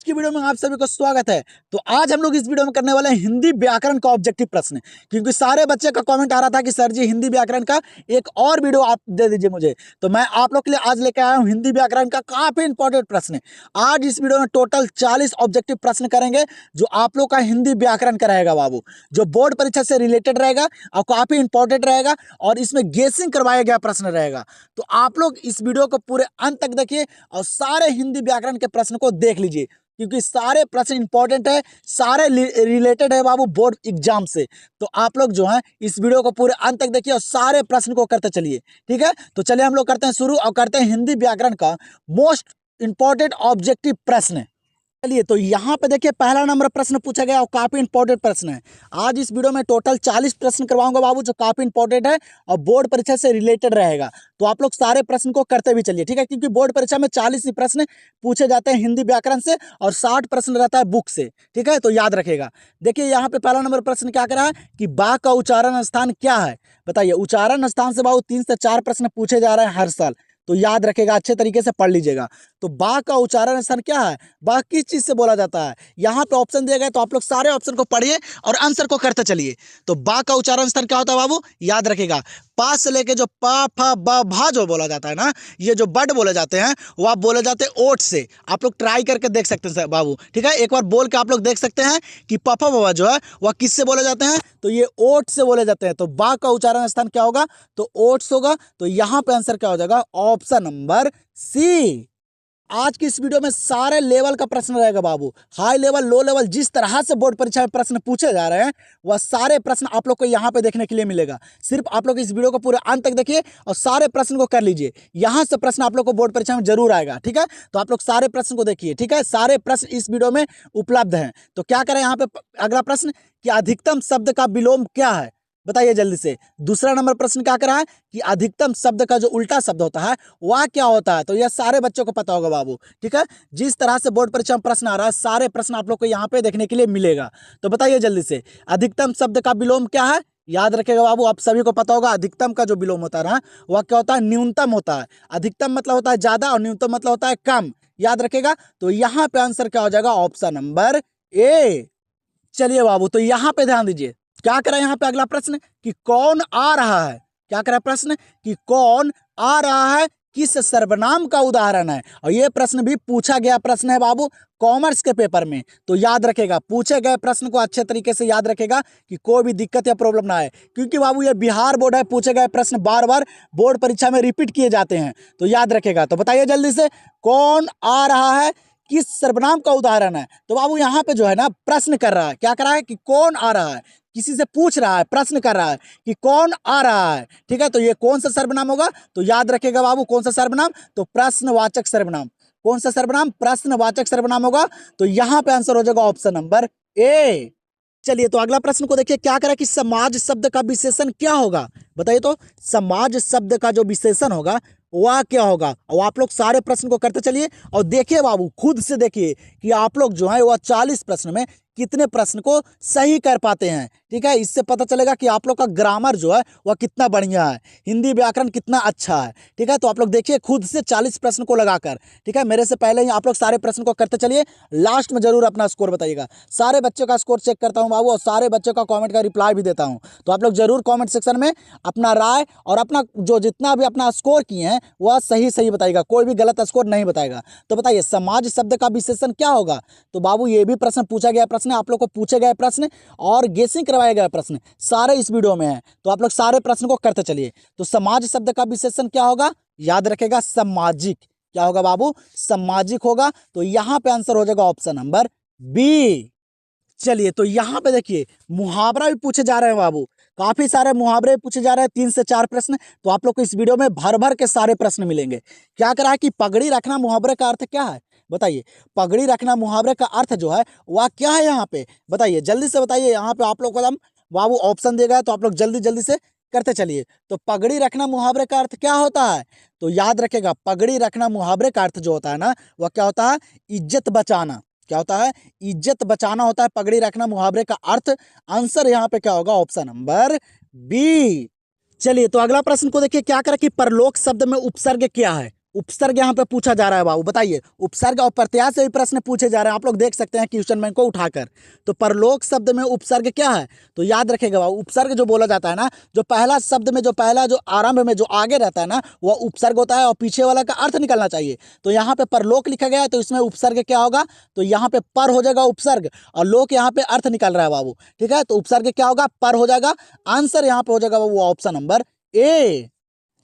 की वीडियो में आप सभी को स्वागत है। तो आज हम लोग इस वीडियो में करने वाले हैं हिंदी व्याकरण का ऑब्जेक्टिव प्रश्न, क्योंकि सारे बच्चे का कमेंट आ रहा था कि सर जी हिंदी व्याकरण का एक और वीडियो आप दे दीजिए मुझे। तो मैं आप लोग के लिए आज लेकर आया हूं हिंदी व्याकरण का काफी इंपॉर्टेंट प्रश्न। आज इस वीडियो में टोटल 40 ऑब्जेक्टिव प्रश्न करेंगे जो आप लोग का हिंदी व्याकरण का रहेगा बाबू, जो बोर्ड परीक्षा से रिलेटेड रहेगा और काफी इंपॉर्टेंट रहेगा और इसमें गेसिंग करवाया गया प्रश्न रहेगा। तो आप लोग इस वीडियो को पूरे अंत तक देखिए और सारे हिंदी व्याकरण के प्रश्न को देख लीजिए, क्योंकि सारे प्रश्न इंपॉर्टेंट है, सारे रिलेटेड है बाबू बोर्ड एग्जाम से। तो आप लोग जो है इस वीडियो को पूरे अंत तक देखिए और सारे प्रश्न को करते चलिए, ठीक है। तो चलिए हम लोग करते हैं शुरू और करते हैं हिंदी व्याकरण का मोस्ट इंपॉर्टेंट ऑब्जेक्टिव प्रश्न। चलिए तो यहाँ पे देखिए पहला नंबर प्रश्न पूछा गया और काफी इंपॉर्टेंट प्रश्न है। आज इस वीडियो में टोटल 40 प्रश्न करवाऊंगा बाबू, जो काफी इंपॉर्टेंट है और बोर्ड परीक्षा से रिलेटेड रहेगा। तो आप लोग सारे प्रश्न को करते भी चलिए, ठीक है, क्योंकि बोर्ड परीक्षा में 40 ही प्रश्न पूछे जाते हैं हिंदी व्याकरण से और 60 प्रश्न रहता है बुक से, ठीक है। तो याद रखेगा। देखिए यहाँ पे पहला नंबर प्रश्न क्या करा है कि बा का उच्चारण स्थान क्या है, बताइए। उच्चारण स्थान से बाबू 3 से 4 प्रश्न पूछे जा रहे हैं हर साल, तो याद रखेगा, अच्छे तरीके से पढ़ लीजिएगा। तो बा का उच्चारण स्थान क्या है, बा किस चीज से बोला जाता है, यहाँ पे ऑप्शन दिया गया। तो आप लोग सारे ऑप्शन को पढ़िए और आंसर को करते चलिए। तो बा का उच्चारण स्थान क्या होता है बाबू, याद रखेगा। पा से लेके जो पा फा बा भा जो बोला जाता है ना, ये जो बड बोले जाते हैं वो आप बोले जाते हैं ओट से। आप लोग ट्राई करके देख सकते हैं बाबू, ठीक है। एक बार बोल के आप लोग देख सकते हैं कि पफा बाबा जो है वह किससे बोले जाते हैं, तो ये ओट से बोले जाते हैं। तो बा का उच्चारण स्थान क्या होगा, तो ओट्स होगा। तो यहाँ पे आंसर क्या हो जाएगा, ऑप्शन नंबर सी। आज की इस वीडियो में सारे लेवल का प्रश्न रहेगा बाबू, हाई लेवल लो लेवल, जिस तरह से बोर्ड परीक्षा में प्रश्न पूछे जा रहे हैं वह सारे प्रश्न आप लोग को यहाँ पे देखने के लिए मिलेगा। सिर्फ आप लोग इस वीडियो को पूरे अंत तक देखिए और सारे प्रश्न को कर लीजिए। यहाँ से प्रश्न आप लोग को बोर्ड परीक्षा में जरूर आएगा, ठीक है। तो आप लोग सारे प्रश्न को देखिए, ठीक है। सारे प्रश्न इस वीडियो में उपलब्ध हैं। तो क्या करें यहाँ पे अगला प्रश्न कि अधिकतम शब्द का विलोम क्या है, बताइए जल्दी से। दूसरा नंबर प्रश्न क्या करा है कि अधिकतम शब्द का जो उल्टा शब्द होता है वह क्या होता है, तो यह सारे बच्चों को पता होगा बाबू, ठीक है। जिस तरह से बोर्ड परीक्षा में प्रश्न आ रहा है सारे प्रश्न आप लोग को यहाँ पे देखने के लिए मिलेगा। तो बताइए जल्दी से, अधिकतम शब्द का विलोम क्या है, याद रखेगा बाबू, आप सभी को पता होगा। अधिकतम का जो विलोम होता है ना वह क्या होता है, न्यूनतम होता है। अधिकतम मतलब होता है ज्यादा और न्यूनतम मतलब होता है कम, याद रखेगा। तो यहाँ पे आंसर क्या हो जाएगा, ऑप्शन नंबर ए। चलिए बाबू, तो यहाँ पे ध्यान दीजिए, क्या करा यहाँ पे अगला प्रश्न कि कौन आ रहा है, क्या करा प्रश्न कि कौन आ रहा है किस सर्वनाम का उदाहरण है। और ये प्रश्न भी पूछा गया प्रश्न है बाबू कॉमर्स के पेपर में। तो याद रखेगा, पूछे गए प्रश्न को अच्छे तरीके से याद रखेगा कि कोई भी दिक्कत या प्रॉब्लम ना आए, क्योंकि बाबू ये बिहार बोर्ड है, पूछे गए प्रश्न बार बार बोर्ड परीक्षा में रिपीट किए जाते हैं। तो याद रखेगा। तो बताइए जल्दी से, कौन आ रहा है किस सर्वनाम का उदाहरण है। तो बाबू यहाँ पे जो है ना प्रश्न कर रहा है, क्या कर रहा है कि कौन आ रहा है, किसी से पूछ रहा है, प्रश्न कर रहा है कि कौन आ रहा है, ठीक है। तो ये कौन सा सर्वनाम होगा, तो याद रखेगा बाबू कौन सा सर्वनाम, तो प्रश्नवाचक सर्वनाम। कौन सा सर्वनाम, प्रश्नवाचक सर्वनाम होगा। तो यहाँ पे आंसर हो जाएगा ऑप्शन नंबर ए। चलिए तो अगला प्रश्न को देखिए, क्या करा कि समाज शब्द का विशेषण क्या होगा, बताइए। तो समाज शब्द का जो विशेषण होगा वह क्या होगा। और आप लोग सारे प्रश्न को करते चलिए और देखिए बाबू, खुद से देखिए कि आप लोग जो है वह 40 प्रश्न में कितने प्रश्न को सही कर पाते हैं, ठीक है। इससे पता चलेगा कि आप लोग का ग्रामर जो है वह कितना बढ़िया है, हिंदी व्याकरण कितना अच्छा है, ठीक है। तो आप लोग देखिए खुद से 40 प्रश्न को लगाकर, ठीक है। मेरे से पहले ही आप लोग सारे प्रश्न को करते चलिए, लास्ट में जरूर अपना स्कोर बताइएगा। सारे बच्चों का स्कोर चेक करता हूँ बाबू और सारे बच्चों का कॉमेंट का रिप्लाई भी देता हूँ। तो आप लोग जरूर कॉमेंट सेक्शन में अपना राय और अपना जो जितना भी अपना स्कोर किए हैं वह सही सही बताइएगा, कोई भी गलत स्कोर नहीं बताएगा। तो बताइए समाज शब्द का विशेषण क्या होगा। तो बाबू ये भी प्रश्न पूछा गया प्रश्न, आप लोग को पूछे गए प्रश्न और गेसिंग करवाए गए प्रश्न सारे इस वीडियो में है। तो आप लोग सारे प्रश्न को करते चलिए। तो समाज शब्द का विशेषण क्या होगा, याद रखेगा सामाजिक। क्या होगा बाबू, सामाजिक होगा। तो यहाँ पे आंसर हो जाएगा ऑप्शन नंबर बी। चलिए तो यहाँ पे देखिए मुहावरा भी पूछे जा रहे हैं बाबू, काफी सारे मुहावरे पूछे जा रहे हैं, 3 से 4 प्रश्न। तो आप लोग को इस वीडियो में भर भर के सारे प्रश्न मिलेंगे। क्या करा है कि पगड़ी रखना मुहावरे का अर्थ क्या है, बताइए। पगड़ी रखना मुहावरे का अर्थ जो है वह क्या है यहाँ पे, बताइए जल्दी से बताइए। यहाँ पे आप लोग को बाबू ऑप्शन दिया गया, तो आप लोग जल्दी जल्दी से करते चलिए। तो पगड़ी रखना मुहावरे का अर्थ क्या होता है, तो याद रखेगा पगड़ी रखना मुहावरे का अर्थ जो होता है ना वह क्या होता है, इज्जत बचाना। क्या होता है, इज्जत बचाना होता है पगड़ी रखना मुहावरे का अर्थ। आंसर यहाँ पे क्या होगा, ऑप्शन नंबर बी। चलिए तो अगला प्रश्न को देखिए, क्या करें कि परलोक शब्द में उपसर्ग क्या है। उपसर्ग यहाँ पे पूछा जा रहा है बाबू। बताइए, उपसर्ग और प्रत्यय से भी प्रश्न पूछे जा रहे हैं, आप लोग देख सकते हैं क्वेश्चन बैंक को उठाकर। तो परलोक शब्द में उपसर्ग क्या है, तो याद रखेगा बाबू, उपसर्ग जो बोला जाता है ना, जो पहला शब्द में जो पहला जो आरंभ में जो आगे रहता है ना, वह उपसर्ग होता है और पीछे वाला का अर्थ निकलना चाहिए। तो यहाँ पे परलोक लिखा गया है, तो इसमें उपसर्ग क्या होगा, तो यहाँ पे पर हो जाएगा उपसर्ग, और लोक यहाँ पे अर्थ निकल रहा है बाबू। ठीक है, तो उपसर्ग क्या होगा, पर हो जाएगा। आंसर यहाँ पे हो जाएगा बाबू ऑप्शन नंबर ए।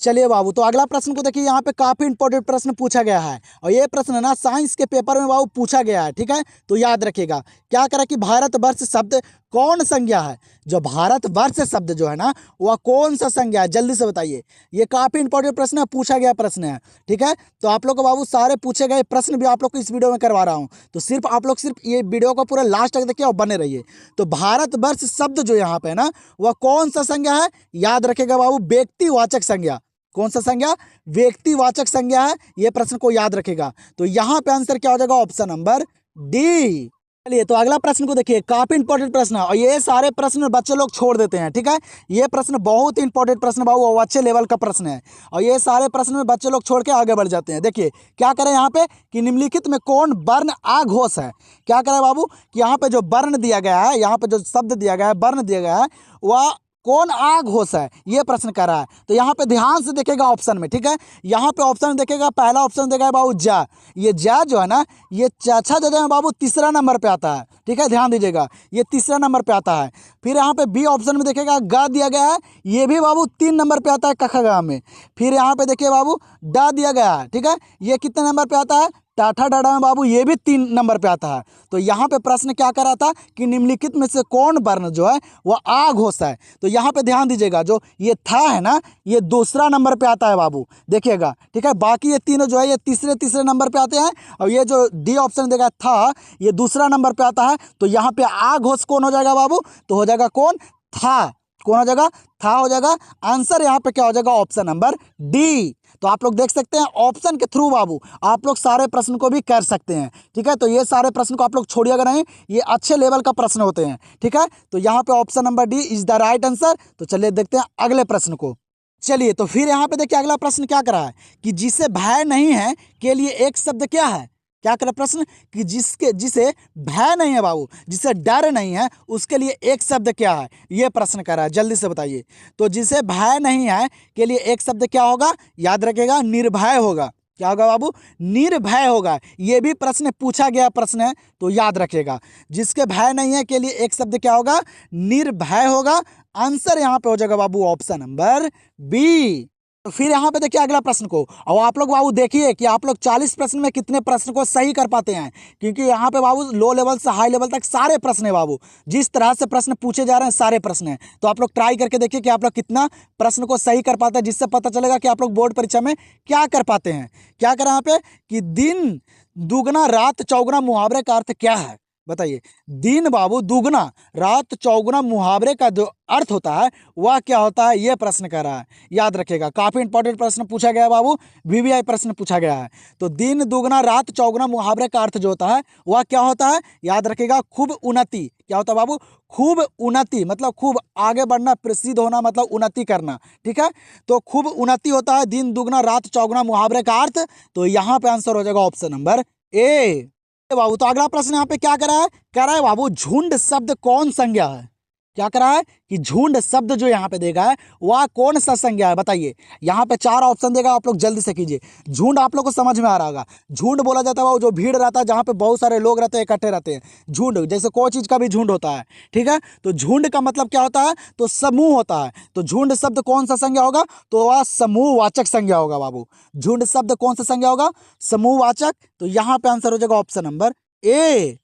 चलिए बाबू, तो अगला प्रश्न को देखिए, यहाँ पे काफी इंपॉर्टेंट प्रश्न पूछा गया है, और ये प्रश्न ना साइंस के पेपर में बाबू पूछा गया है। ठीक है, तो याद रखिएगा, क्या करा कि भारतवर्ष शब्द कौन संज्ञा है, जो भारतवर्ष शब्द जो है ना, वह कौन सा संज्ञा है, जल्दी से बताइए। ये काफी इंपॉर्टेंट प्रश्न है, पूछा गया प्रश्न है। ठीक है, तो आप लोग को बाबू सारे पूछे गए प्रश्न भी आप लोग को इस वीडियो में करवा रहा हूँ, तो सिर्फ आप लोग सिर्फ ये वीडियो को पूरा लास्ट तक देखिए और बने रहिए। तो भारतवर्ष शब्द जो यहाँ पे है ना, वह कौन सा संज्ञा है, याद रखेगा बाबू, व्यक्तिवाचक संज्ञा। कौन सा संज्ञा, व्यक्तिवाचक संज्ञा है, ये प्रश्न को याद रखेगा। तो यहाँ पे आंसर क्या हो जाएगा, ऑप्शन नंबर डी। चलिए, तो अगला प्रश्न को देखिए, काफी इंपॉर्टेंट प्रश्न है, और ये सारे प्रश्न बच्चे लोग छोड़ देते हैं। ठीक है, ये प्रश्न बहुत इंपॉर्टेंट प्रश्न बाबू, और अच्छे लेवल का प्रश्न है, और ये सारे प्रश्न में बच्चे लोग छोड़ के आगे बढ़ जाते हैं। देखिए क्या करें यहाँ पे कि निम्नलिखित में कौन वर्ण आघोष है। क्या करें बाबू कि यहाँ पे जो वर्ण दिया गया है, यहाँ पे जो शब्द दिया गया है, वर्ण दिया गया है, वह कौन आघोष है, ये प्रश्न कर रहा है। तो यहाँ पे ध्यान से देखेगा ऑप्शन में। ठीक है, यहाँ पे ऑप्शन देखेगा, पहला ऑप्शन देगा बाबू जा। ये जा जो है ना, ये अच्छा जगह में बाबू तीसरा नंबर पे आता है। ठीक है, ध्यान दीजिएगा, ये तीसरा नंबर पे आता है। फिर यहाँ पे बी ऑप्शन में देखेगा, गा दिया गया है, ये भी बाबू 3 नंबर पे आता है कखगा में। फिर यहाँ पे देखिए बाबू डा दिया गया है। ठीक है, ये कितने नंबर पे आता है, टाठा डाडा में बाबू ये भी 3 नंबर पे आता है। तो यहाँ पे प्रश्न क्या कर रहा था कि निम्नलिखित में से कौन वर्ण जो है वह आघोष है। तो यहाँ पे ध्यान दीजिएगा, जो ये था है ना, ये दूसरा नंबर पे आता है बाबू, देखिएगा। ठीक है, बाकी ये तीनों जो है ये तीसरे नंबर पे आते हैं, और ये जो डी ऑप्शन देगा था, ये दूसरा नंबर पे आता है। तो यहाँ पे आघोष कौन हो जाएगा बाबू, तो हो जाएगा कौन, था। कौन हो जाएगा, था हो जाएगा। आंसर यहाँ पे क्या हो जाएगा, ऑप्शन नंबर डी। तो आप लोग देख सकते हैं ऑप्शन के थ्रू बाबू आप लोग सारे प्रश्न को भी कर सकते हैं। ठीक है, तो ये सारे प्रश्न को आप लोग छोड़िएगा नहीं, ये अच्छे लेवल का प्रश्न होते हैं। ठीक है, तो यहाँ पे option number D is the right answer. तो चलिए देखते हैं अगले प्रश्न को। चलिए, तो फिर यहाँ पे देखिए अगला प्रश्न क्या करा है कि जिसे भय नहीं है के लिए एक शब्द क्या है। क्या करे प्रश्न कि जिसे भय नहीं है बाबू, जिसे डर नहीं है, उसके लिए एक शब्द क्या है, ये प्रश्न करा है, जल्दी से बताइए। तो जिसे भय नहीं है के लिए एक शब्द क्या होगा, याद रखेगा, निर्भय होगा। क्या होगा बाबू, निर्भय होगा। ये भी प्रश्न पूछा गया प्रश्न है, तो याद रखेगा, जिसके भय नहीं है के लिए एक शब्द क्या होगा, निर्भय होगा। आंसर यहाँ पे हो जाएगा बाबू ऑप्शन नंबर बी। तो फिर यहाँ पे देखिए अगला प्रश्न को, और आप लोग बाबू देखिए कि आप लोग 40 प्रश्न में कितने प्रश्न को सही कर पाते हैं, क्योंकि यहाँ पे बाबू लो लेवल से हाई लेवल तक सारे प्रश्न है बाबू, जिस तरह से प्रश्न पूछे जा रहे हैं सारे प्रश्न हैं। तो आप लोग ट्राई करके देखिए कि आप लोग कितना प्रश्न को सही कर पाते हैं, जिससे पता चलेगा कि आप लोग बोर्ड परीक्षा में क्या कर पाते हैं। क्या करें यहाँ पे कि दिन दुगना रात चौगुना मुहावरे का अर्थ क्या है, बताइए। दिन बाबू दुगना रात चौगुना मुहावरे का जो अर्थ होता है वह क्या होता है, यह प्रश्न कर रहा है, याद रखिएगा। काफी इंपॉर्टेंट प्रश्न पूछा गया है बाबू, वीवीआई प्रश्न पूछा गया है। तो दिन दुगना रात चौगुना मुहावरे का अर्थ जो होता है वह क्या होता है, याद रखिएगा, खूब उन्नति। क्या होता है बाबू, खूब उन्नति, मतलब खूब आगे बढ़ना, प्रसिद्ध होना, मतलब उन्नति करना। ठीक है, तो खूब उन्नति होता है दिन दुगना रात चौगुना मुहावरे का अर्थ। तो यहाँ पे आंसर हो जाएगा ऑप्शन नंबर ए बाबू। तो अगला प्रश्न यहाँ पे क्या करा है बाबू, झुंड शब्द कौन संज्ञा है। क्या करा है कि झुंड शब्द जो यहाँ पे देगा है वह कौन सा संज्ञा है, बताइए। यहाँ पे 4 ऑप्शन देगा, आप लोग जल्दी से कीजिए। झुंड आप लोग को समझ में आ रहा होगा, झुंड बोला जाता है वो जो भीड़ रहता है, जहाँ पे बहुत सारे लोग रहते हैं, इकट्ठे रहते हैं। झुंड जैसे कोई चीज़ का भी झुंड होता है। ठीक है, तो झुंड का मतलब क्या होता है, तो समूह होता है। तो झुंड शब्द कौन सा संज्ञा होगा, तो वह समूहवाचक संज्ञा होगा बाबू। झुंड शब्द कौन सा संज्ञा होगा, समूहवाचक। तो यहाँ पे आंसर हो जाएगा ऑप्शन नंबर ए।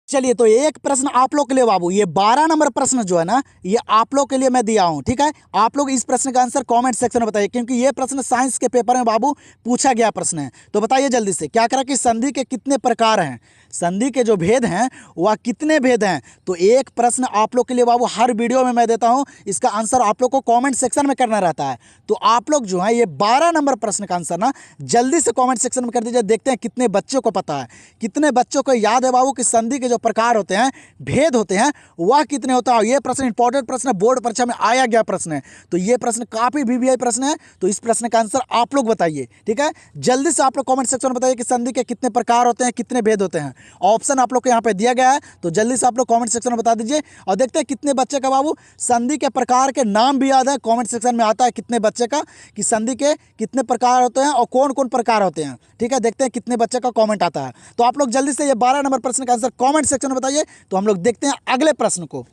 चलिए, तो एक प्रश्न आप लोग के लिए बाबू, ये 12 नंबर प्रश्न जो है ना, ये आप लोग के लिए मैं दिया हूं। ठीक है, आप लोग इस प्रश्न का आंसर कमेंट सेक्शन में बताइए, क्योंकि ये प्रश्न साइंस के पेपर में बाबू पूछा गया प्रश्न है। तो बताइए जल्दी से, क्या करा कि संधि के कितने प्रकार हैं, संधि के जो भेद हैं वह कितने भेद हैं। तो एक प्रश्न आप लोग के लिए बाबू हर वीडियो में मैं देता हूं, इसका आंसर आप लोग को कमेंट सेक्शन में करना रहता है। तो आप लोग जो है ये 12 नंबर प्रश्न का आंसर ना जल्दी से कमेंट सेक्शन में कर दीजिए। देखते हैं कितने बच्चों को पता है, कितने बच्चों को याद है बाबू कि संधि के जो प्रकार होते हैं, भेद होते हैं, वह कितने होता है। ये प्रश्न इंपॉर्टेंट प्रश्न है, बोर्ड परीक्षा में आया गया प्रश्न है। तो ये प्रश्न काफी वीवीआई प्रश्न है, तो इस प्रश्न का आंसर आप लोग बताइए। ठीक है, जल्दी से आप लोग कमेंट सेक्शन में बताइए कि संधि के कितने प्रकार होते हैं, कितने भेद होते हैं। ऑप्शन आप लोग को यहाँ पे दिया गया है, तो जल्दी से आप लोग कमेंट सेक्शन में बता दीजिए। और देखते हैं कितने बच्चे का बाबू संधि के प्रकार के नाम भी याद है। कमेंट सेक्शन में आता है कितने बच्चे का कि संधि के कितने प्रकार होते हैं और कौन कौन प्रकार होते हैं। ठीक है, देखते हैं कितने बच्चे का कमेंट आता है। तो आप लोग जल्दी से ये 12 नंबर प्रश्न का आंसर कमेंट सेक्शन में बताइए। तो हम लोग देखते हैं अगले प्रश्न को।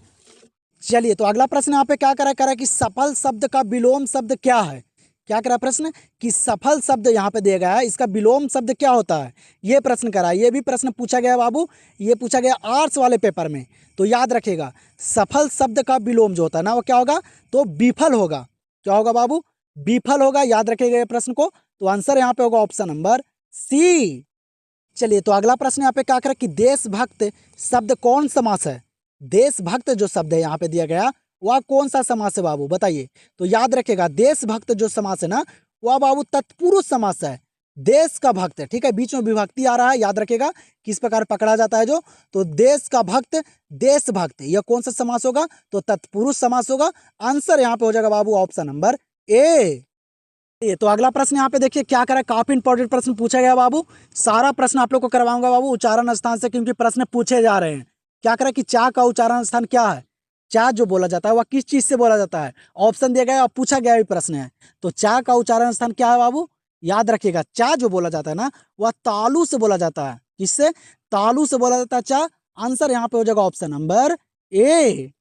चलिए, तो अगला प्रश्न यहाँ पे क्या करा कि सफल शब्द का विलोम शब्द क्या है। क्या करा प्रश्न कि सफल शब्द यहाँ पे दिया गया है, इसका विलोम शब्द क्या होता है, ये प्रश्न करा। ये भी प्रश्न पूछा गया बाबू, ये पूछा गया आर्ट्स वाले पेपर में। तो याद रखिएगा, सफल शब्द का विलोम जो होता है ना, वो क्या होगा, तो विफल होगा। क्या होगा बाबू, विफल होगा। याद रखिएगा ये प्रश्न को। तो आंसर यहाँ पे होगा ऑप्शन नंबर सी। चलिए, तो अगला प्रश्न यहाँ पे क्या करा कि देशभक्त शब्द कौन समास है। देशभक्त जो शब्द है यहाँ पे दिया गया, वह कौन सा समास है बाबू, बताइए। तो याद रखिएगा, देशभक्त जो समास है ना, वह बाबू तत्पुरुष समास है। देश का भक्त है, ठीक है, बीच में विभक्ति आ रहा है। याद रखिएगा किस प्रकार पकड़ा जाता है जो, तो देश का भक्त, देशभक्त, यह कौन सा समास होगा, तो तत्पुरुष समास होगा। आंसर यहाँ पे हो जाएगा बाबू ऑप्शन नंबर ए। ये तो अगला प्रश्न यहाँ पे देखिए क्या करा, काफी इंपॉर्टेंट प्रश्न पूछा गया बाबू। सारा प्रश्न आप लोग को करवाऊंगा बाबू उच्चारण स्थान से, क्योंकि प्रश्न पूछे जा रहे हैं। क्या करा कि चा का उच्चारण स्थान क्या है। चा जो बोला जाता है वह किस चीज से बोला जाता है, ऑप्शन दिया गया है और पूछा गया भी प्रश्न है। तो चा का उच्चारण स्थान क्या है बाबू, याद रखिएगा, चा जो बोला जाता है ना, वह तालु से बोला जाता है। किससे, तालु से बोला जाता है चा। आंसर यहाँ पे हो जाएगा ऑप्शन नंबर ए।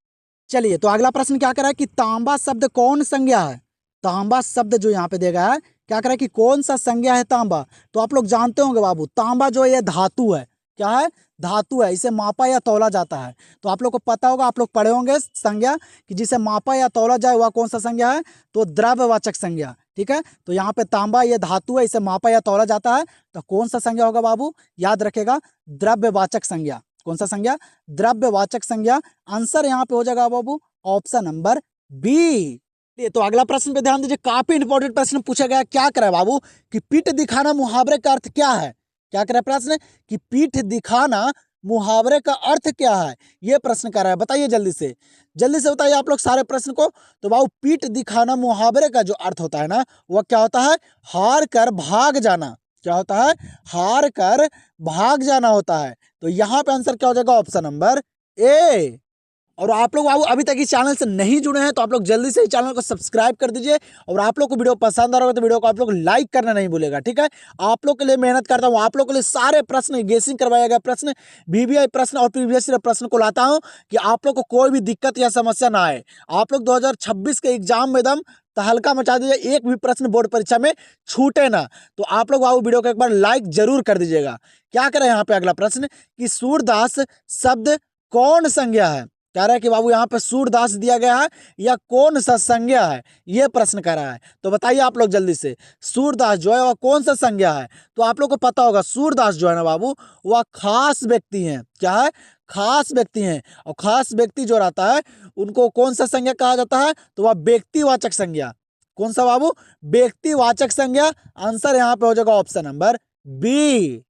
चलिए, तो अगला प्रश्न क्या करा कि तांबा शब्द कौन संज्ञा है। तांबा शब्द जो यहाँ पे देगा है, क्या करा कि कौन सा संज्ञा है तांबा। तो आप लोग जानते होंगे बाबू, तांबा जो है ये धातु है। क्या है, धातु है, इसे मापा या तौला जाता है। तो आप लोग को पता होगा, आप लोग पढ़े होंगे संज्ञा कि जिसे मापा या तौला जाए वह कौन सा संज्ञा है, तो द्रव्यवाचक संज्ञा। ठीक है, तो यहाँ पे तांबा ये धातु है, इसे मापा या तौला जाता है, तो कौन सा संज्ञा होगा बाबू, याद रखेगा, द्रव्यवाचक संज्ञा। कौन सा संज्ञा, द्रव्यवाचक संज्ञा। आंसर यहाँ पे हो जाएगा बाबू ऑप्शन नंबर बी। तो अगला प्रश्न पे ध्यान दीजिए, काफी इंपॉर्टेंट प्रश्न पूछा गया। क्या करे बाबू कि पीठ दिखाना मुहावरे का अर्थ क्या है। क्या करे प्रश्न कि पीठ दिखाना मुहावरे का अर्थ क्या है, ये प्रश्न कर रहा है। बताइए जल्दी से बताइए आप लोग सारे प्रश्न को। तो बाबू पीठ दिखाना मुहावरे का जो अर्थ होता है ना, वह क्या होता है, हार कर भाग जाना। क्या होता है, हार कर भाग जाना होता है। तो यहाँ पे आंसर क्या हो जाएगा ऑप्शन नंबर ए। और आप लोग बाबू अभी तक इस चैनल से नहीं जुड़े हैं तो आप लोग जल्दी से इस चैनल को सब्सक्राइब कर दीजिए। और आप लोग को वीडियो पसंद आ रहा होगा तो वीडियो को आप लोग लाइक करना नहीं भूलेगा। ठीक है, आप लोग के लिए मेहनत करता हूँ, आप लोग के लिए सारे प्रश्न, गेसिंग करवाया गया प्रश्न, वीवीआई प्रश्न और प्रीवियस ईयर प्रश्न को लाता हूँ कि आप लोग को कोई भी दिक्कत या समस्या ना आए। आप लोग 2026 के एग्जाम में एकदम तहलका मचा दीजिए, एक भी प्रश्न बोर्ड परीक्षा में छूटे ना। तो आप लोग बाबू वीडियो को एक बार लाइक जरूर कर दीजिएगा। क्या करें यहाँ पे अगला प्रश्न कि सूरदास शब्द कौन संज्ञा है। कह रहा है कि बाबू यहाँ पे सूरदास दिया गया है या कौन सा संज्ञा है, ये प्रश्न कर रहा है। तो बताइए आप लोग जल्दी से, सूरदास जो है वह कौन सा संज्ञा है। तो आप लोग को पता होगा सूरदास जो है ना बाबू, वह खास व्यक्ति हैं। क्या है, खास व्यक्ति हैं। और खास व्यक्ति जो रहता है उनको कौन सा संज्ञा कहा जाता है, तो वह व्यक्तिवाचक संज्ञा। कौन सा बाबू, व्यक्तिवाचक संज्ञा। आंसर यहाँ पे हो जाएगा ऑप्शन नंबर बी।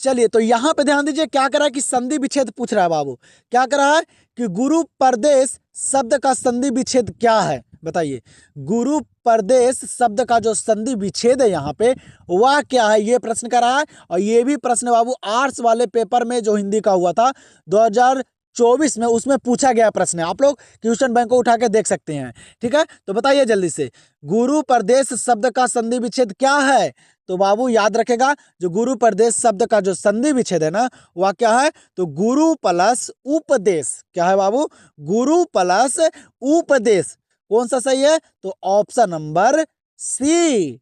चलिए, तो यहां पे ध्यान दीजिए, क्या करा है कि संधि विच्छेद पूछ रहा है बाबू। क्या करा है कि गुरु परदेश शब्द का संधि विच्छेद क्या है, बताइए। गुरु परदेश शब्द का जो संधि विच्छेद है यहाँ पे वह क्या है, ये प्रश्न करा है। और ये भी प्रश्न बाबू आर्ट्स वाले पेपर में जो हिंदी का हुआ था 2024 में, उसमें पूछा गया प्रश्न है। आप लोग क्वेश्चन बैंक को उठा के देख सकते हैं। ठीक है, तो बताइए जल्दी से, गुरु परदेश शब्द का संधि विच्छेद क्या है। तो बाबू याद रखेगा, जो गुरु परदेश शब्द का जो संधि विच्छेद है ना, वह क्या है, तो गुरु प्लस उपदेश। क्या है बाबू, गुरु प्लस उपदेश। कौन सा सही है, तो ऑप्शन नंबर सी।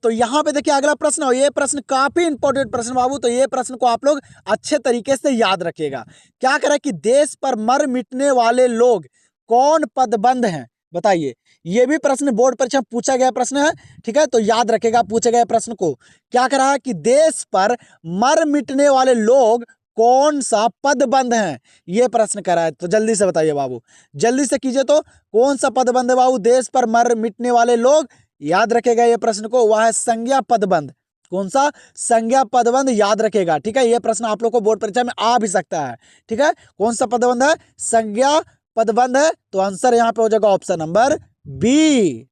तो यहाँ पे देखिए अगला प्रश्न, और ये प्रश्न काफी इंपॉर्टेंट प्रश्न बाबू। तो ये प्रश्न को आप लोग अच्छे तरीके से याद रखिएगा। क्या करें कि देश पर मर मिटने वाले लोग कौन पदबंध हैं, बताइए। ये भी प्रश्न बोर्ड परीक्षा पूछा गया प्रश्न है। ठीक है, तो याद रखेगा पूछे गए प्रश्न को। क्या करा है कि देश पर मर मिटने वाले लोग कौन सा पदबंध हैं, ये प्रश्न करा है। तो जल्दी से बताइए बाबू, जल्दी से कीजिए। तो कौन सा पदबंध है बाबू, देश पर मर मिटने वाले लोग, याद रखेगा ये प्रश्न को, वह है संज्ञा पदबंध। कौन सा? संज्ञा पदबंध, याद रखेगा। ठीक है, ये प्रश्न आप लोग को बोर्ड परीक्षा में आ भी सकता है। ठीक है, कौन सा पदबंध है? संज्ञा पदबंध है। तो आंसर यहाँ पे हो जाएगा ऑप्शन नंबर बी।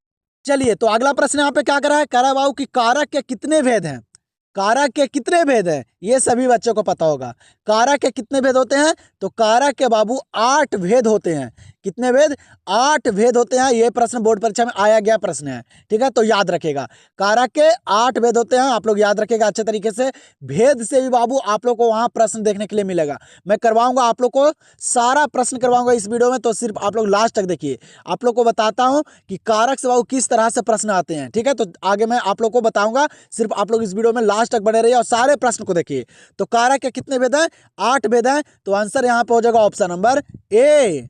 चलिए, तो अगला प्रश्न यहाँ पे क्या करा है? कह रहा है बाबू कि कारक के कितने भेद हैं? कारक के कितने भेद हैं? ये सभी बच्चों को पता होगा। कारक के कितने भेद होते हैं? तो कारक के बाबू 8 भेद होते हैं। कितने भेद? 8 भेद होते हैं। ये प्रश्न बोर्ड परीक्षा में आया गया प्रश्न है। ठीक है, तो याद रखेगा, कारक के 8 भेद होते हैं। आप लोग याद रखेगा अच्छे तरीके से। भेद से भी बाबू आप लोग को वहां प्रश्न देखने के लिए मिलेगा। मैं करवाऊंगा आप लोग को, सारा प्रश्न करवाऊंगा इस वीडियो में, तो सिर्फ आप लोग लास्ट तक देखिए। आप लोग को बताता हूं कि कारक से बाबू किस तरह से प्रश्न आते हैं। ठीक है, तो आगे मैं आप लोग को बताऊंगा, सिर्फ आप लोग इस वीडियो में लास्ट तक बने रहिए और सारे प्रश्न को देखिए। तो कारक के कितने भेद हैं? 8 भेद हैं। तो आंसर यहाँ पे हो जाएगा ऑप्शन नंबर ए।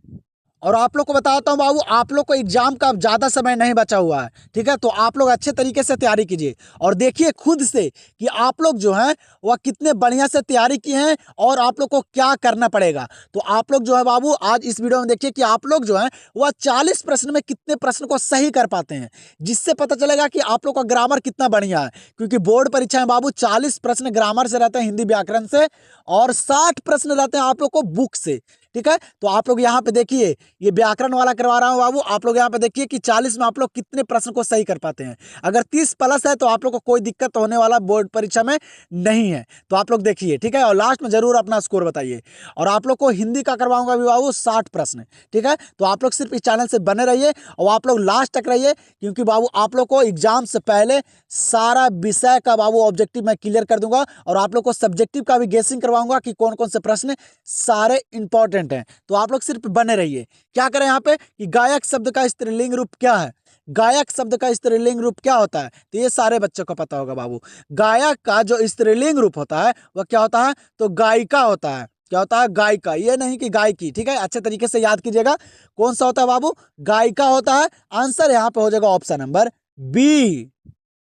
और आप लोग को बताता हूं बाबू, आप लोग को एग्जाम का ज्यादा समय नहीं बचा हुआ है। ठीक है, तो आप लोग अच्छे तरीके से तैयारी कीजिए और देखिए खुद से कि आप लोग जो हैं वह कितने बढ़िया से तैयारी किए हैं और आप लोग को क्या करना पड़ेगा। तो आप लोग जो है बाबू आज इस वीडियो में देखिए कि आप लोग जो है वह 40 प्रश्न में कितने प्रश्न को सही कर पाते हैं, जिससे पता चलेगा कि आप लोग का ग्रामर कितना बढ़िया है। क्योंकि बोर्ड परीक्षा में बाबू 40 प्रश्न ग्रामर से रहते हैं, हिंदी व्याकरण से, और 60 प्रश्न रहते हैं आप लोग को बुक से। ठीक है, तो आप लोग यहाँ पे देखिए, ये व्याकरण वाला करवा रहा हूँ बाबू। आप लोग यहाँ पे देखिए कि 40 में आप लोग कितने प्रश्न को सही कर पाते हैं। अगर 30 प्लस है तो आप लोग को कोई दिक्कत होने वाला बोर्ड परीक्षा में नहीं है। तो आप लोग देखिए, ठीक है, और लास्ट में जरूर अपना स्कोर बताइए। और आप लोग को हिंदी का करवाऊंगा भी बाबू 60 प्रश्न। ठीक है, तो आप लोग सिर्फ इस चैनल से बने रहिए और आप लोग लास्ट तक रहिए, क्योंकि बाबू आप लोग को एग्जाम से पहले सारा विषय का बाबू ऑब्जेक्टिव मैं क्लियर कर दूंगा और आप लोग को सब्जेक्टिव का भी गेसिंग करवाऊंगा कि कौन कौन से प्रश्न सारे इंपॉर्टेंट हैं। तो आप लोग सिर्फ बने रहिए। क्या करें यहाँ पे कि गायक शब्द का स्त्रीलिंग रूप क्या है? गायक शब्द का स्त्रीलिंग रूप क्या होता है? तो ये सारे बच्चों को पता होगा बाबू। गायक का जो स्त्रीलिंग रूप होता है वह क्या होता है? तो गायिका होता है। क्या होता है? गायिका, ये नहीं कि गायकी। ठीक है, अच्छे तरीके से याद कीजिएगा। कौन सा होता है बाबू? गायिका होता है। आंसर यहाँ पे हो जाएगा ऑप्शन नंबर बी।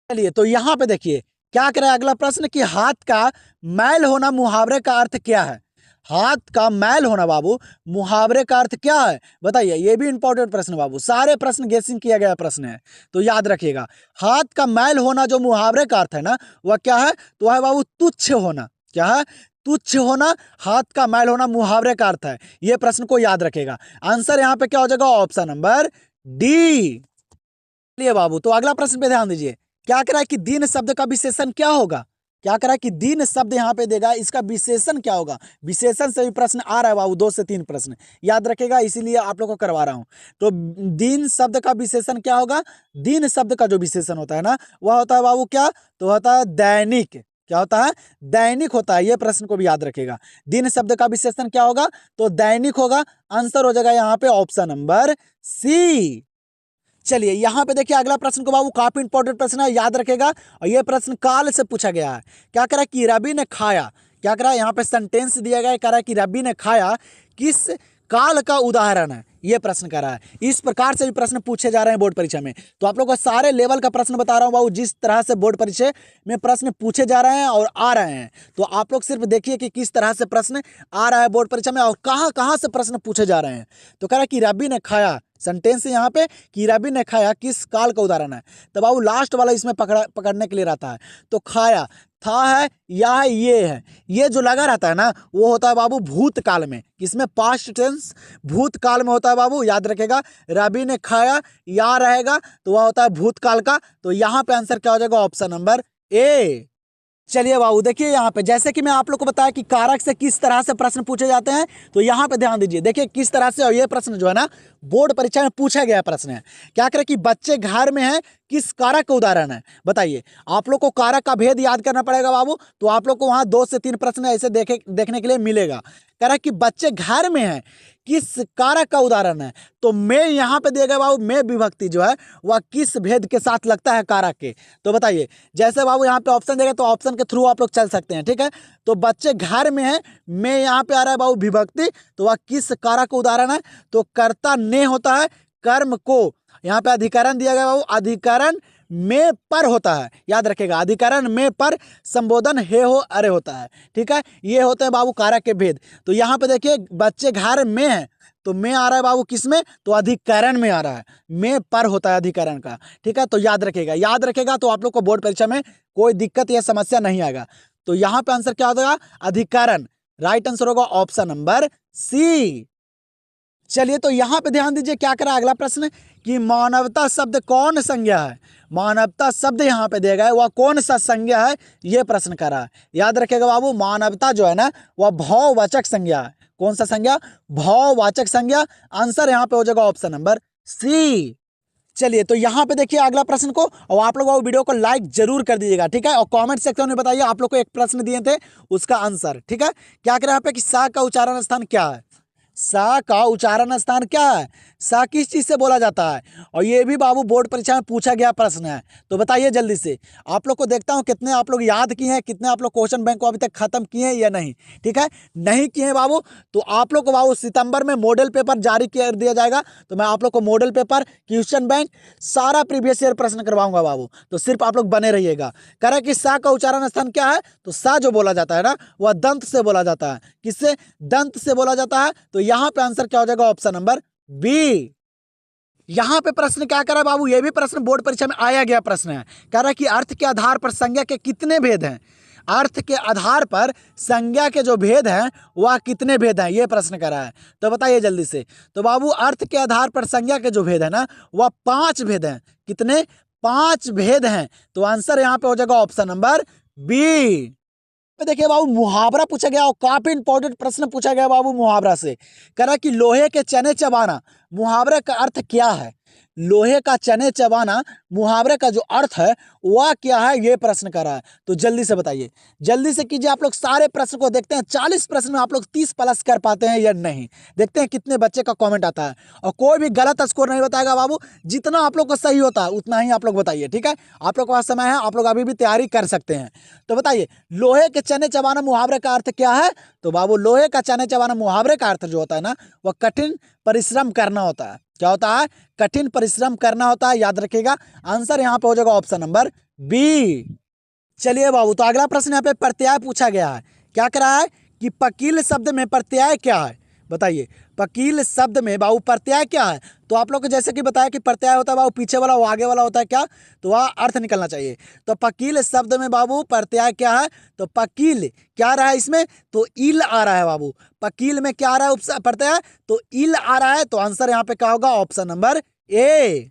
चलिए, तो यहाँ पे देखिए क्या करें अगला प्रश्न कि हाथ का मैल होना मुहावरे का अर्थ क्या है? हाथ का मैल होना बाबू मुहावरे का अर्थ क्या है? बताइए, ये भी इंपॉर्टेंट प्रश्न बाबू, सारे प्रश्न गेसिंग किया गया प्रश्न है। तो याद रखिएगा, हाथ का मैल होना जो मुहावरे का अर्थ है ना, वह क्या है? तो है बाबू तुच्छ होना। क्या है? तुच्छ होना। हाथ का मैल होना मुहावरे का अर्थ है। यह प्रश्न को याद रखेगा। आंसर यहाँ पे क्या हो जाएगा? Option number D. चलिए बाबू, तो अगला प्रश्न पे ध्यान दीजिए। क्या करा है कि दीन शब्द का विशेषण क्या होगा? क्या करा है कि दीन शब्द यहाँ पे देगा, इसका विशेषण क्या होगा? विशेषण से भी प्रश्न आ रहा है बाबू, 2 से 3 प्रश्न याद रखेगा, इसीलिए आप लोग को करवा रहा हूं। तो दीन शब्द का विशेषण क्या होगा? दीन शब्द का जो विशेषण होता है ना, वह होता है बाबू क्या? तो होता है दैनिक। क्या होता है? दैनिक होता है। यह प्रश्न को भी याद रखेगा। दीन शब्द का विशेषण क्या होगा? तो दैनिक होगा। आंसर हो जाएगा यहाँ पे ऑप्शन नंबर सी। चलिए, यहाँ पे देखिए अगला प्रश्न को बाबू काफी इंपॉर्टेंट प्रश्न है, याद रखेगा। और ये प्रश्न काल से पूछा गया है। क्या करा कि रवि ने खाया? क्या करा? यहाँ पे सेंटेंस दिया गया है, कह रहा है कि रवि ने खाया किस काल का उदाहरण है? ये प्रश्न कर रहा है। इस प्रकार से भी प्रश्न पूछे जा रहे हैं बोर्ड परीक्षा में। तो आप लोग को सारे लेवल का प्रश्न बता रहा हूँ बाबू, जिस तरह से बोर्ड परीक्षा में प्रश्न पूछे जा रहे हैं और आ रहे हैं। तो आप लोग सिर्फ देखिए कि किस तरह से प्रश्न आ रहा है बोर्ड परीक्षा में और कहाँ कहाँ से प्रश्न पूछे जा रहे हैं। तो कह रहा है कि रवि ने खाया, सेंटेंस है यहाँ पे कि रवि ने खाया किस काल का उदाहरण है? तो बाबू लास्ट वाला इसमें पकड़ने के लिए रहता है। तो खाया था है या है ये है, ये जो लगा रहता है ना, वो होता है बाबू भूतकाल में। किसमें? पास्ट टेंस, भूतकाल में होता है बाबू, याद रखेगा। रवि ने खाया या रहेगा तो वह होता है भूतकाल का। तो यहाँ पे आंसर क्या हो जाएगा? Option number A. चलिए बाबू देखिए, यहाँ पे जैसे कि मैं आप लोग को बताया कि कारक से किस तरह से प्रश्न पूछे जाते हैं, तो यहाँ पे ध्यान दीजिए। देखिए किस तरह से, और ये प्रश्न जो है ना बोर्ड परीक्षा में पूछा गया प्रश्न है। क्या करे कि बच्चे घर में हैं किस कारक का उदाहरण है? बताइए। आप लोग को कारक का भेद याद करना पड़ेगा बाबू। तो आप लोग को वहां 2 से 3 प्रश्न ऐसे देखने के लिए मिलेगा। कह रहा कि बच्चे घर में हैं किस कारक का उदाहरण है? तो मैं यहाँ पे देगा बाबू, मैं विभक्ति जो है वह किस भेद के साथ लगता है कारक के? तो बताइए। जैसे बाबू यहाँ पे ऑप्शन देगा तो ऑप्शन के थ्रू आप लोग चल सकते हैं। ठीक है, तो बच्चे घर में हैं, मैं यहाँ पे आ रहा है बाबू विभक्ति, तो वह किस कारक का उदाहरण है? तो कर्ता ने होता है कर्म को। यहाँ पे अधिकरण दिया गया बाबू, अधिकरण में पर होता है, याद रखेगा। अधिकरण में पर संबोधन हे हो अरे होता है। ठीक है, ये होते हैं बाबू कारक के भेद। तो यहाँ पे देखिए बच्चे घर में है, तो में आ रहा है बाबू किसमें? तो अधिकरण में आ रहा है। में पर होता है अधिकरण का। ठीक है, तो याद रखेगा। याद रखेगा तो आप लोग को बोर्ड परीक्षा में कोई दिक्कत या समस्या नहीं आएगा। तो यहाँ पे आंसर क्या होगा? अधिकरण। राइट आंसर होगा ऑप्शन नंबर सी। चलिए तो यहाँ पे ध्यान दीजिए क्या करा अगला प्रश्न कि मानवता शब्द कौन संज्ञा है। मानवता शब्द यहाँ पे दिया गया है वह कौन सा संज्ञा है, ये प्रश्न करा है। याद रखिएगा बाबू, मानवता जो है ना वह भाववाचक संज्ञा है। कौन सा संज्ञा? भाववाचक संज्ञा। आंसर यहाँ पे हो जाएगा ऑप्शन नंबर सी। चलिए तो यहाँ पे देखिए अगला प्रश्न को, और आप लोग वीडियो को लाइक जरूर कर दीजिएगा, ठीक है। और कमेंट सेक्शन में बताइए आप लोग को एक प्रश्न दिए थे उसका आंसर, ठीक है। क्या करें यहाँ पे कि सा का उच्चारण स्थान क्या है? सा का उच्चारण स्थान क्या है? सा किस चीज से बोला जाता है? और ये भी बाबू बोर्ड परीक्षा में पूछा गया प्रश्न है, तो बताइए जल्दी से। आप लोग को देखता हूँ कितने आप लोग याद किए हैं, कितने आप लोग क्वेश्चन बैंक को अभी तक खत्म किए हैं या नहीं, ठीक है। नहीं किए हैं बाबू तो आप लोग को बाबू सितंबर में मॉडल पेपर जारी कर दिया जाएगा। तो मैं आप लोग को मॉडल पेपर, क्वेश्चन बैंक, सारा प्रीवियस ईयर प्रश्न करवाऊंगा बाबू। तो सिर्फ आप लोग बने रहिएगा। कह रहे कि सा का उच्चारण स्थान क्या है? तो सा जो बोला जाता है ना वह दंत से बोला जाता है। किससे? दंत से बोला जाता है। तो यहाँ पे आंसर क्या हो जाएगा? Option number B. यहां पे प्रश्न क्या करा बाबू, ये भी प्रश्न बोर्ड परीक्षा में आया गया प्रश्न है। कह रहा है कि अर्थ के आधार पर संज्ञा के कितने भेद हैं? अर्थ के आधार पर संज्ञा के जो भेद हैं वह कितने भेद हैं, ये प्रश्न करा है। तो बताइए जल्दी से। तो बाबू अर्थ के आधार पर संज्ञा के जो भेद है ना वह 5 भेद हैं। कितने? 5 भेद हैं। तो आंसर यहाँ पे हो जाएगा ऑप्शन नंबर बी। देखिए बाबू मुहावरा पूछा गया और काफी इंपॉर्टेंट प्रश्न पूछा गया बाबू मुहावरा से। कह रहा कि लोहे के चने चबाना, मुहावरे का अर्थ क्या है? लोहे का चने चबाना मुहावरे का जो अर्थ है वह क्या है, ये प्रश्न कर रहा है। तो जल्दी से बताइए, जल्दी से कीजिए। आप लोग सारे प्रश्न को देखते हैं 40 प्रश्न में आप लोग 30 प्लस कर पाते हैं या नहीं, देखते हैं कितने बच्चे का कमेंट आता है। और कोई भी गलत स्कोर नहीं बताएगा बाबू, जितना आप लोग को सही होता है उतना ही आप लोग बताइए, ठीक है। आप लोग के पास समय है, आप लोग अभी भी तैयारी कर सकते हैं। तो बताइए लोहे के चने चबाना मुहावरे का अर्थ क्या है? तो बाबू लोहे का चने चबाना मुहावरे का अर्थ जो होता है ना वह कठिन परिश्रम करना होता है। क्या होता है? कठिन परिश्रम करना होता है। याद रखिएगा आंसर यहाँ पे हो जाएगा ऑप्शन नंबर बी। चलिए बाबू तो अगला प्रश्न यहाँ पे प्रत्यय पूछा गया है। क्या कह रहा है कि पकील शब्द में प्रत्यय क्या है? बताइए पकील शब्द में बाबू प्रत्यय क्या है? तो आप लोग को जैसे कि बताया कि प्रत्यय होता है बाबू पीछे वाला, वो आगे वाला होता है क्या, तो वह अर्थ निकलना चाहिए। तो पकील शब्द में बाबू प्रत्यय क्या है? तो पकील क्या रहा है इसमें? तो इल आ रहा है बाबू। पकील में क्या आ रहा है प्रत्यय? तो इल आ रहा है। तो आंसर यहाँ पे क्या होगा? Option number A.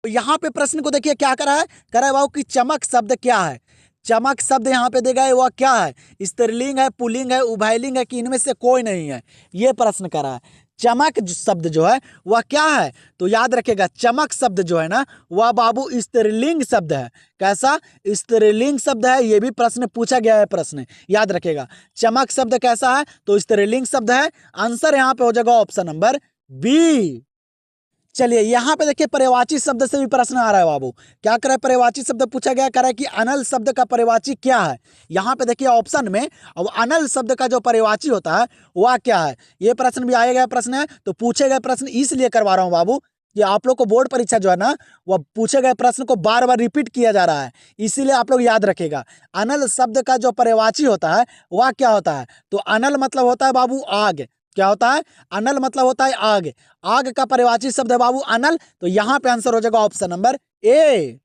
तो यहाँ पे प्रश्न को देखिए क्या करा है, करा है बाबू कि चमक शब्द क्या है? चमक शब्द यहाँ पे देगा है वह क्या है? स्त्रीलिंग है, पुल्लिंग है, उभयलिंग है कि इनमें से कोई नहीं है, ये प्रश्न करा है। चमक शब्द जो है वह क्या है? तो याद रखिएगा चमक शब्द जो है ना वह बाबू स्त्रीलिंग शब्द है। कैसा? स्त्रीलिंग शब्द है। ये भी प्रश्न पूछा गया है, प्रश्न याद रखिएगा। चमक शब्द कैसा है? तो स्त्रीलिंग शब्द है। आंसर यहाँ पे हो जाएगा ऑप्शन नंबर बी। चलिए यहाँ पे देखिए पर्यायवाची शब्द से भी प्रश्न आ रहा है बाबू। क्या करे? पर्यायवाची शब्द पूछा गया, कह रहा है कि अनल शब्द का पर्यायवाची क्या है? यहाँ पे देखिए ऑप्शन में, अब अनल शब्द का जो पर्यायवाची होता है वह क्या है, ये प्रश्न भी आया गया प्रश्न है। तो पूछे गए प्रश्न इसलिए करवा रहा हूँ बाबू कि आप लोग को बोर्ड परीक्षा जो है ना वह पूछे गए प्रश्न को बार बार रिपीट किया जा रहा है, इसीलिए आप लोग याद रखेगा। अनल शब्द का जो पर्यायवाची होता है वह क्या होता है? तो अनल मतलब होता है बाबू आग। क्या होता है? अनल मतलब होता है आग। आग का पर्यायवाची शब्द है बाबू अनल। तो यहाँ पे आंसर हो जाएगा ऑप्शन नंबर ए।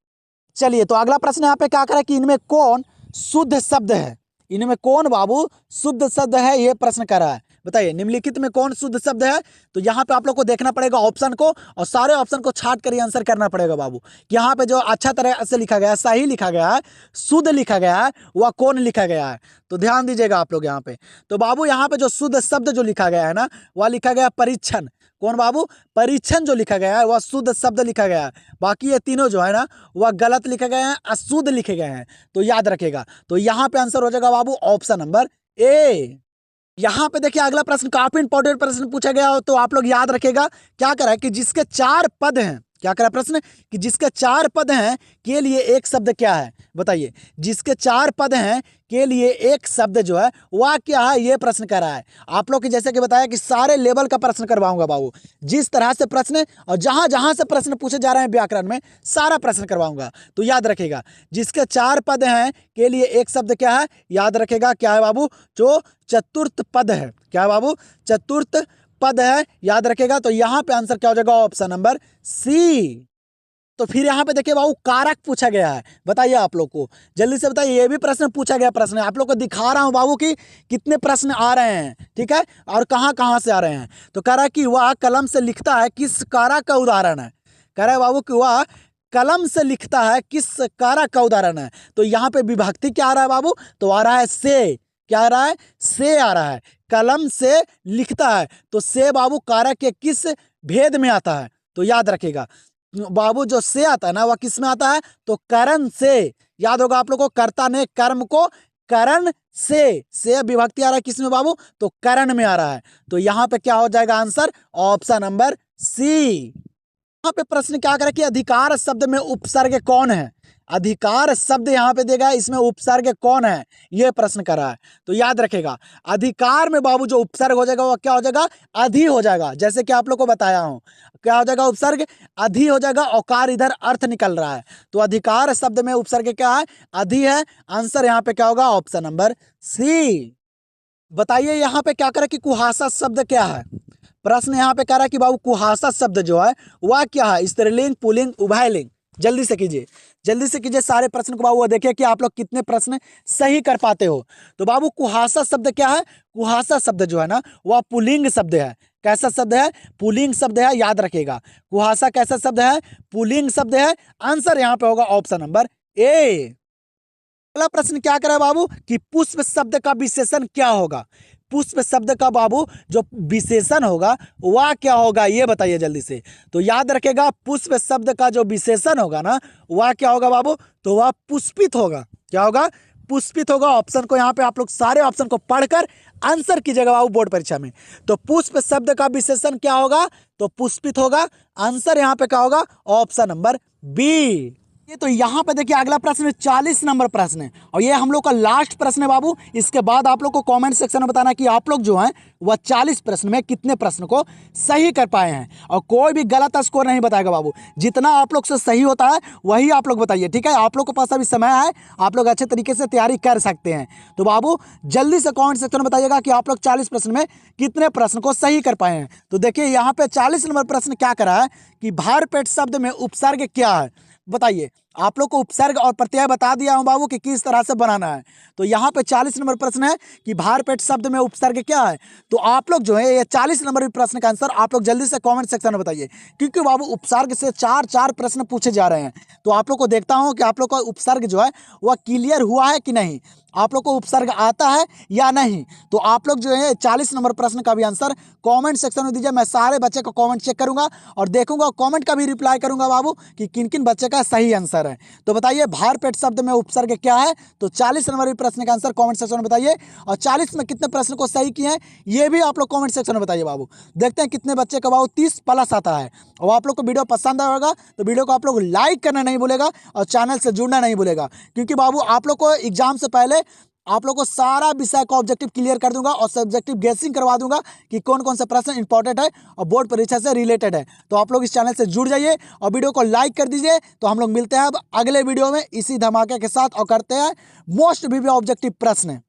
चलिए तो अगला प्रश्न यहाँ पे क्या करा कि इनमें कौन शुद्ध शब्द है? इनमें कौन बाबू शुद्ध शब्द है, ये प्रश्न कर रहा है। बताइए निम्नलिखित में कौन शुद्ध शब्द है? तो यहाँ पे आप लोग को देखना पड़ेगा ऑप्शन को, और सारे ऑप्शन को छाट कर आंसर करना पड़ेगा बाबू। यहाँ पे जो अच्छा तरह से लिखा गया है, सही लिखा गया है, शुद्ध लिखा गया है, वह कौन लिखा गया है? तो ध्यान दीजिएगा आप लोग यहाँ पे। तो बाबू यहाँ पे जो शुद्ध शब्द जो लिखा गया है ना वह लिखा गया परीक्षण। कौन बाबू? परीक्षण जो लिखा गया है वह शुद्ध शब्द लिखा गया है। बाकी ये तीनों जो है ना वह गलत लिखे गए हैं, अशुद्ध लिखे गए हैं। तो याद रखेगा। तो यहाँ पे आंसर हो जाएगा बाबू ऑप्शन नंबर ए। यहाँ पे देखिए अगला प्रश्न काफी इंपॉर्टेंट प्रश्न पूछा गया हो, तो आप लोग याद रखेगा। क्या करा है कि जिसके 4 पद हैं, क्या करा प्रश्न कि जिसके 4 पद हैं के लिए एक शब्द क्या है? बताइए जिसके 4 पद हैं के लिए एक शब्द जो है वह क्या है, ये प्रश्न कर रहा है। आप लोग की जैसे कि बताया कि सारे लेवल का प्रश्न करवाऊंगा बाबू। जिस तरह से प्रश्न और जहां जहां से प्रश्न पूछे जा रहे हैं व्याकरण में सारा प्रश्न करवाऊंगा। तो याद रखेगा जिसके 4 पद हैं के लिए एक शब्द क्या है? याद रखेगा क्या है बाबू? जो चतुर्थ पद है। क्या है बाबू? चतुर्थ पद है। याद रखेगा। तो यहाँ पे आंसर क्या हो जाएगा? Option number C. तो फिर यहाँ पे देखिए बाबू कारक पूछा गया है। बताइए आप लोग को, जल्दी से बताइए, ये भी प्रश्न पूछा गया प्रश्न है। आप लोग को दिखा रहा हूँ बाबू कि कितने प्रश्न आ रहे हैं, ठीक है, और कहाँ कहाँ से आ रहे हैं। तो कह रहा है कि वह कलम से लिखता है, किस कारक का उदाहरण है। कह रहा है बाबू कि वह कलम से लिखता है, किस कारक का उदाहरण है। तो यहाँ पे विभक्ति क्या आ रहा है बाबू, तो आ रहा है से। क्या आ रहा है, से आ रहा है। कलम से लिखता है, तो से बाबू कारक के किस भेद में आता है, तो याद रखिएगा बाबू, जो से आता है ना वह किस में आता है, तो करण से। याद होगा आप लोग को, कर्ता ने कर्म को करण से विभक्ति आ रहा है किस में बाबू, तो करण में आ रहा है। तो यहाँ पे क्या हो जाएगा आंसर, ऑप्शन नंबर सी। यहाँ पे प्रश्न क्या करे कि अधिकार शब्द में उपसर्ग कौन है। अधिकार शब्द यहाँ पे देगा, इसमें उपसर्ग कौन है, ये प्रश्न कर रहा है। तो याद रखेगा, अधिकार में बाबू जो उपसर्ग हो जाएगा वो क्या हो जाएगा, अधि हो जाएगा। जैसे कि आप लोग को बताया हूं, क्या हो जाएगा, उपसर्ग अधि हो जाएगा। औकार इधर अर्थ निकल रहा है, तो अधिकार शब्द में उपसर्ग क्या है, अधि है। आंसर यहाँ पे क्या होगा, ऑप्शन नंबर सी। बताइए यहाँ पे क्या करे कि कुहासा शब्द क्या है। प्रश्न यहाँ पे कह रहा है कि बाबू कुहासा शब्द जो है वह क्या है, स्त्रीलिंग, पुल्लिंग, उभयलिंग। जल्दी से कीजिए, जल्दी से कीजिए सारे प्रश्न को बाबू, देखिए कि आप लोग कितने प्रश्न सही कर पाते हो। तो बाबू कुहासा शब्द क्या है, कुहासा शब्द जो है ना वह पुल्लिंग शब्द है। कैसा शब्द है, पुल्लिंग शब्द है, याद रखिएगा। कुहासा कैसा शब्द है, पुल्लिंग शब्द है। आंसर यहाँ पे होगा ऑप्शन नंबर ए। अगला प्रश्न क्या करा बाबू कि पुष्प शब्द का विशेषण क्या होगा। पुष्प शब्द का बाबू जो विशेषण होगा वह क्या होगा, ये बताइए जल्दी से। तो याद रखेगा, पुष्प शब्द का जो विशेषण होगा ना वह क्या होगा बाबू, तो वह पुष्पित होगा। क्या होगा, पुष्पित होगा। ऑप्शन को यहाँ पे आप लोग सारे ऑप्शन को पढ़कर आंसर कीजिएगा बाबू बोर्ड परीक्षा में। तो पुष्प शब्द का विशेषण क्या होगा, तो पुष्पित होगा। आंसर यहाँ पे क्या होगा, ऑप्शन नंबर बी। ये तो यहाँ पे देखिए अगला प्रश्न 40 नंबर प्रश्न है, और ये हम लोग का लास्ट प्रश्न है बाबू। इसके बाद आप लोग को कमेंट सेक्शन में बताना कि आप लोग जो हैं वह 40 प्रश्न में कितने प्रश्न को सही कर पाए हैं, और कोई भी गलत स्कोर नहीं बताएगा बाबू। जितना आप लोग से सही होता है वही आप लोग बताइए, ठीक है। आप लोग के पास अभी समय है, आप लोग अच्छे तरीके से तैयारी कर सकते हैं। तो बाबू जल्दी से कमेंट सेक्शन में बताइएगा कि आप लोग 40 प्रश्न में कितने प्रश्न को सही कर पाए हैं। तो देखिए यहाँ पे 40 नंबर प्रश्न क्या करा है कि भारपेट शब्द में उपसर्ग क्या है। बताइए, आप लोग को उपसर्ग और प्रत्यय बता दिया हूं बाबू कि किस तरह से बनाना है। तो यहाँ पे 40 नंबर प्रश्न है कि भारपेट शब्द में उपसर्ग क्या है। तो आप लोग जो है ये 40 नंबर प्रश्न का आंसर आप लोग जल्दी से कमेंट सेक्शन में बताइए, क्योंकि बाबू उपसर्ग से 4 प्रश्न पूछे जा रहे हैं। तो आप लोग को देखता हूँ कि आप लोग का उपसर्ग जो है वह क्लियर हुआ है कि नहीं, आप लोग को उपसर्ग आता है या नहीं। तो आप लोग जो है 40 नंबर प्रश्न का भी आंसर कमेंट सेक्शन में दीजिए। मैं सारे बच्चे का कमेंट चेक करूंगा और देखूंगा, कमेंट का भी रिप्लाई करूंगा बाबू कि किन किन बच्चे का सही आंसर है। तो बताइए भारपेट शब्द में उपसर्ग क्या है। तो 40 नंबर प्रश्न का आंसर कमेंट सेक्शन में बताइए, और 40 में कितने प्रश्न को सही किए हैं ये भी आप लोग कमेंट सेक्शन में बताइए बाबू। देखते हैं कितने बच्चे का बाबू 30 प्लस आता है। और आप लोग को वीडियो पसंद आएगा तो वीडियो को आप लोग लाइक करना नहीं भूलेगा और चैनल से जुड़ना नहीं भूलेगा, क्योंकि बाबू आप लोग को एग्जाम से पहले आप लोग को सारा विषय का ऑब्जेक्टिव क्लियर कर दूंगा और सब्जेक्टिव गेसिंग करवा दूंगा कि कौन कौन से प्रश्न इंपॉर्टेंट है और बोर्ड परीक्षा से रिलेटेड है। तो आप लोग इस चैनल से जुड़ जाइए और वीडियो को लाइक कर दीजिए। तो हम लोग मिलते हैं अब अगले वीडियो में इसी धमाके के साथ और करते हैं मोस्ट वीवीआई ऑब्जेक्टिव प्रश्न।